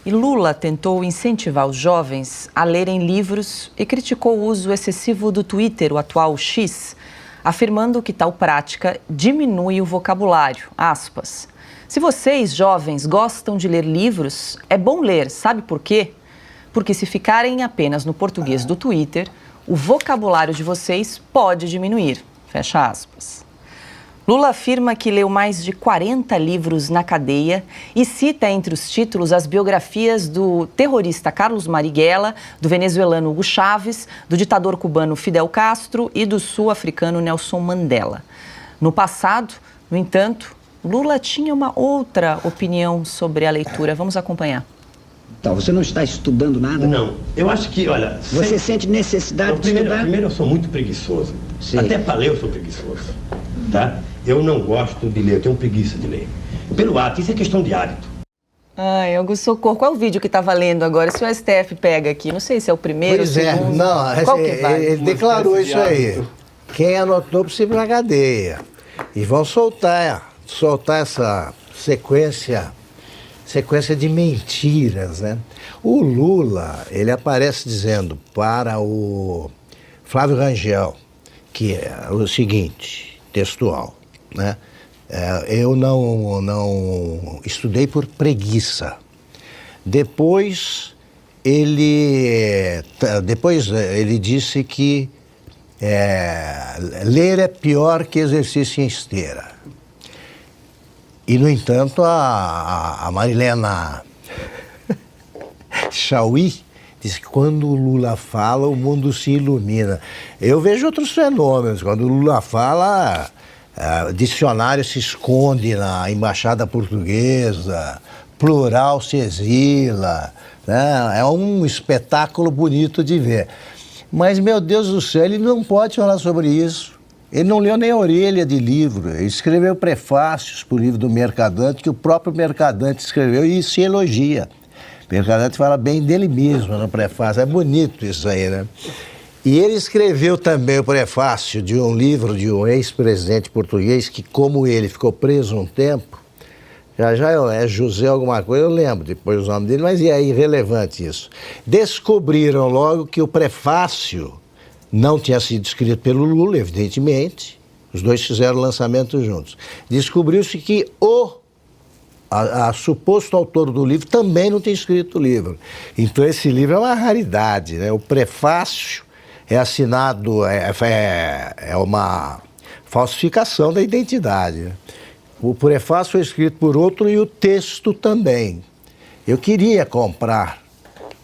E Lula tentou incentivar os jovens a lerem livros e criticou o uso excessivo do Twitter, o atual X, afirmando que tal prática diminui o vocabulário, aspas. Se vocês, jovens, gostam de ler livros, é bom ler, sabe por quê? Porque se ficarem apenas no português do Twitter, o vocabulário de vocês pode diminuir, fecha aspas. Lula afirma que leu mais de 40 livros na cadeia e cita entre os títulos as biografias do terrorista Carlos Marighella, do venezuelano Hugo Chávez, do ditador cubano Fidel Castro e do sul-africano Nelson Mandela. No passado, no entanto, Lula tinha uma outra opinião sobre a leitura. Vamos acompanhar. Então, você não está estudando nada? Não, eu acho que, olha... Você sente necessidade de estudar? Primeiro, eu sou muito preguiçoso. Sim. Até para ler eu sou preguiçoso, tá? Eu não gosto de ler, eu tenho preguiça de ler. Pelo hábito, isso é questão de hábito. Ai, Augusto Socorro, qual é o vídeo que está valendo agora? Se o STF pega aqui, não sei se é o primeiro, pois o segundo... Não, qual que vale? ele declarou isso aí. Quem anotou precisa ir pra cadeia. E vão soltar essa sequência de mentiras, né? O Lula, ele aparece dizendo para o Flávio Rangel que é o seguinte, textual, né? Eu não estudei por preguiça. Depois ele disse que ler é pior que exercício em esteira. E, no entanto, a Marilena Chauí diz que quando o Lula fala, o mundo se ilumina. Eu vejo outros fenômenos. Quando o Lula fala, dicionário se esconde na embaixada portuguesa, plural se exila, né? É um espetáculo bonito de ver. Mas, meu Deus do céu, ele não pode falar sobre isso. Ele não leu nem a orelha de livro. Ele escreveu prefácios para o livro do Mercadante, que o próprio Mercadante escreveu e se elogia. O Mercadante fala bem dele mesmo no prefácio. É bonito isso aí, né? E ele escreveu também o prefácio de um livro de um ex-presidente português que, como ele, ficou preso um tempo. Já é José alguma coisa, eu lembro depois o nome dele, mas é irrelevante isso. Descobriram logo que o prefácio não tinha sido escrito pelo Lula, evidentemente. Os dois fizeram o lançamento juntos. Descobriu-se que o suposto autor do livro também não tinha escrito o livro. Então esse livro é uma raridade, né? O prefácio é assinado, é uma falsificação da identidade, né? O prefácio foi escrito por outro e o texto também. Eu queria comprar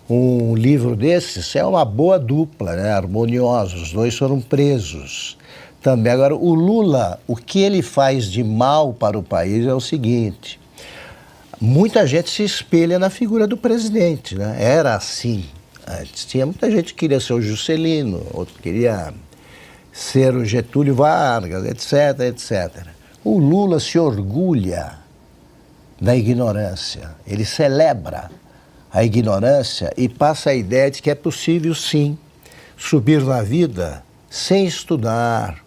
um livro desses, é uma boa dupla, né? Harmoniosos, os dois foram presos também. Agora, o Lula, o que ele faz de mal para o país é o seguinte: muita gente se espelha na figura do presidente, né? Era assim antes. Tinha muita gente que queria ser o Juscelino, outro queria ser o Getúlio Vargas, etc, etc. O Lula se orgulha da ignorância, ele celebra a ignorância e passa a ideia de que é possível, sim, subir na vida sem estudar,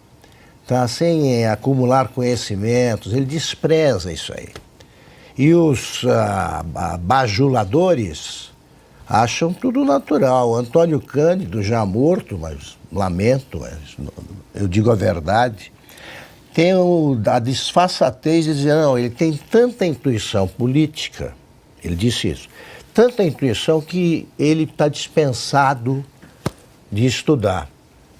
tá? Sem acumular conhecimentos. Ele despreza isso aí. E os bajuladores acham tudo natural. Antônio Cândido, já morto, mas lamento, mas eu digo a verdade, tem a disfarçatez de dizer, não, ele tem tanta intuição política, ele disse isso, tanta intuição que ele está dispensado de estudar.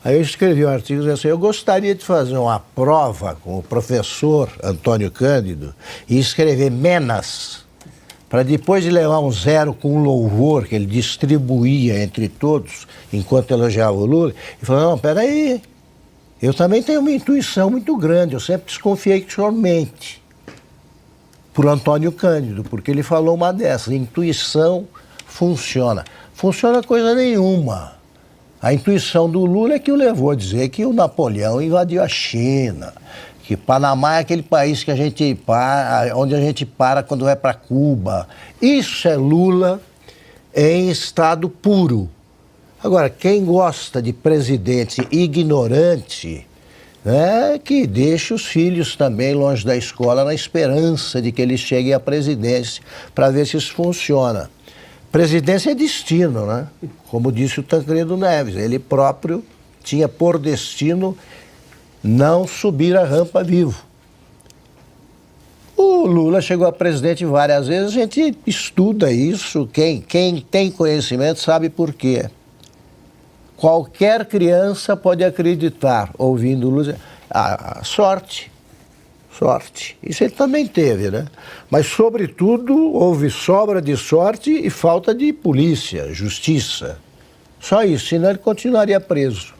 Aí eu escrevi um artigo dizendo assim, eu gostaria de fazer uma prova com o professor Antônio Cândido e escrever menos, para depois de levar um zero com louvor que ele distribuía entre todos, enquanto elogiava o Lula, e falou, não, peraí, eu também tenho uma intuição muito grande, eu sempre desconfiei que o senhor mente. Por Antônio Cândido, porque ele falou uma dessas, intuição funciona. Funciona coisa nenhuma. A intuição do Lula é que o levou a dizer que o Napoleão invadiu a China, que Panamá é aquele país que onde a gente para quando vai para Cuba. Isso é Lula em estado puro. Agora, quem gosta de presidente ignorante, né, que deixa os filhos também longe da escola na esperança de que eles cheguem à presidência para ver se isso funciona. Presidência é destino, né? Como disse o Tancredo Neves, ele próprio tinha por destino não subir a rampa vivo. O Lula chegou a presidente várias vezes, a gente estuda isso, quem tem conhecimento sabe por quê. Qualquer criança pode acreditar, ouvindo o Lula, sorte. Isso ele também teve, né? Mas, sobretudo, houve sobra de sorte e falta de polícia, justiça. Só isso, senão ele continuaria preso.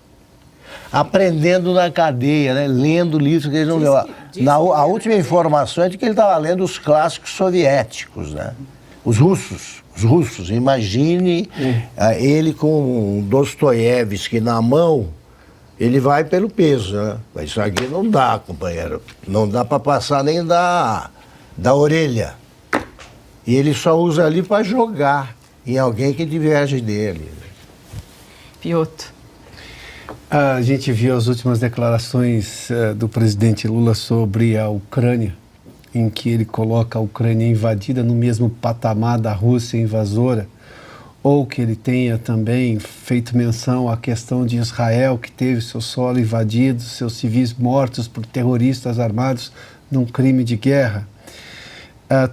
Aprendendo na cadeia, né? Lendo livros que ele não leu. A última informação é de que ele estava lendo os clássicos soviéticos, né? Os russos. Imagine ele com Dostoiévski na mão, ele vai pelo peso, né? Mas isso aqui não dá, companheiro. Não dá para passar nem da orelha. E ele só usa ali para jogar em alguém que diverge dele. Piotr. A gente viu as últimas declarações do presidente Lula sobre a Ucrânia, em que ele coloca a Ucrânia invadida no mesmo patamar da Rússia invasora, ou que ele tenha também feito menção à questão de Israel, que teve seu solo invadido, seus civis mortos por terroristas armados num crime de guerra.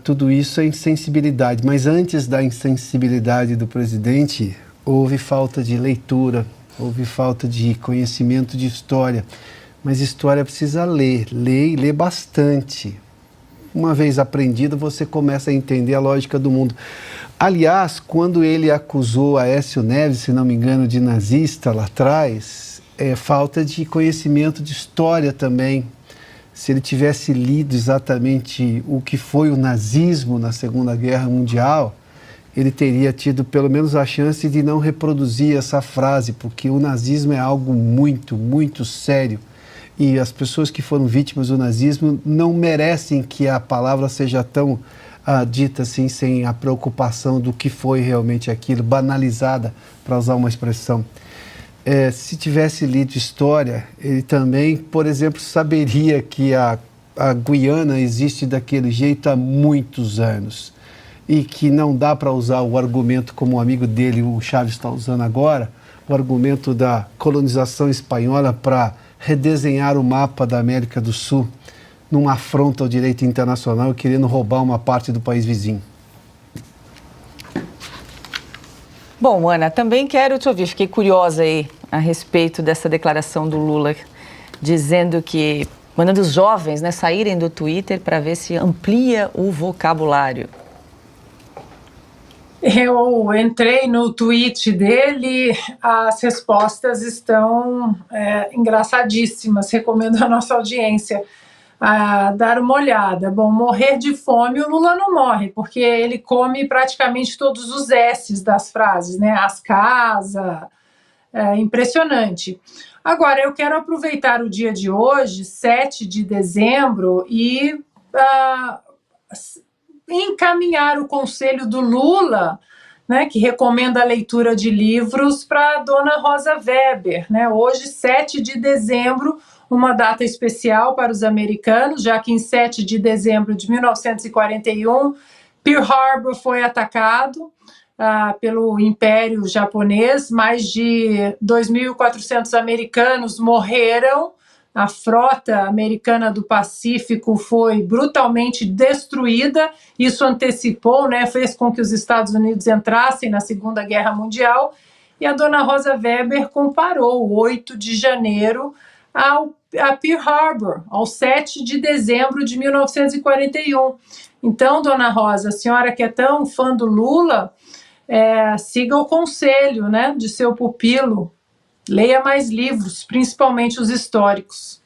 Tudo isso é insensibilidade, mas antes da insensibilidade do presidente, houve falta de leitura, houve falta de conhecimento de história. Mas história precisa ler e ler bastante. Uma vez aprendido, você começa a entender a lógica do mundo. Aliás, quando ele acusou Aécio Neves, se não me engano, de nazista lá atrás, falta de conhecimento de história também. Se ele tivesse lido exatamente o que foi o nazismo na Segunda Guerra Mundial, ele teria tido pelo menos a chance de não reproduzir essa frase, porque o nazismo é algo muito, muito sério. E as pessoas que foram vítimas do nazismo não merecem que a palavra seja tão dita assim, sem a preocupação do que foi realmente aquilo, banalizada, para usar uma expressão. Se tivesse lido história, ele também, por exemplo, saberia que a Guiana existe daquele jeito há muitos anos e que não dá para usar o argumento como o amigo dele, o Chaves, está usando agora, o argumento da colonização espanhola para redesenhar o mapa da América do Sul numa afronta ao direito internacional, querendo roubar uma parte do país vizinho. Bom, Ana, também quero te ouvir. Fiquei curiosa aí a respeito dessa declaração do Lula, dizendo que, mandando os jovens, né, saírem do Twitter para ver se amplia o vocabulário. Eu entrei no tweet dele, as respostas estão engraçadíssimas, recomendo à nossa audiência dar uma olhada. Bom, morrer de fome, o Lula não morre, porque ele come praticamente todos os S's das frases, né? As casas, impressionante. Agora, eu quero aproveitar o dia de hoje, 7 de dezembro, e encaminhar o conselho do Lula, né, que recomenda a leitura de livros, para a dona Rosa Weber. Né? Hoje, 7 de dezembro, uma data especial para os americanos, já que em 7 de dezembro de 1941, Pearl Harbor foi atacado pelo Império Japonês, mais de 2.400 americanos morreram, a frota americana do Pacífico foi brutalmente destruída, isso antecipou, né, fez com que os Estados Unidos entrassem na Segunda Guerra Mundial, e a dona Rosa Weber comparou o 8 de janeiro a Pearl Harbor, ao 7 de dezembro de 1941. Então, dona Rosa, a senhora que é tão fã do Lula, siga o conselho, né, de seu pupilo, leia mais livros, principalmente os históricos.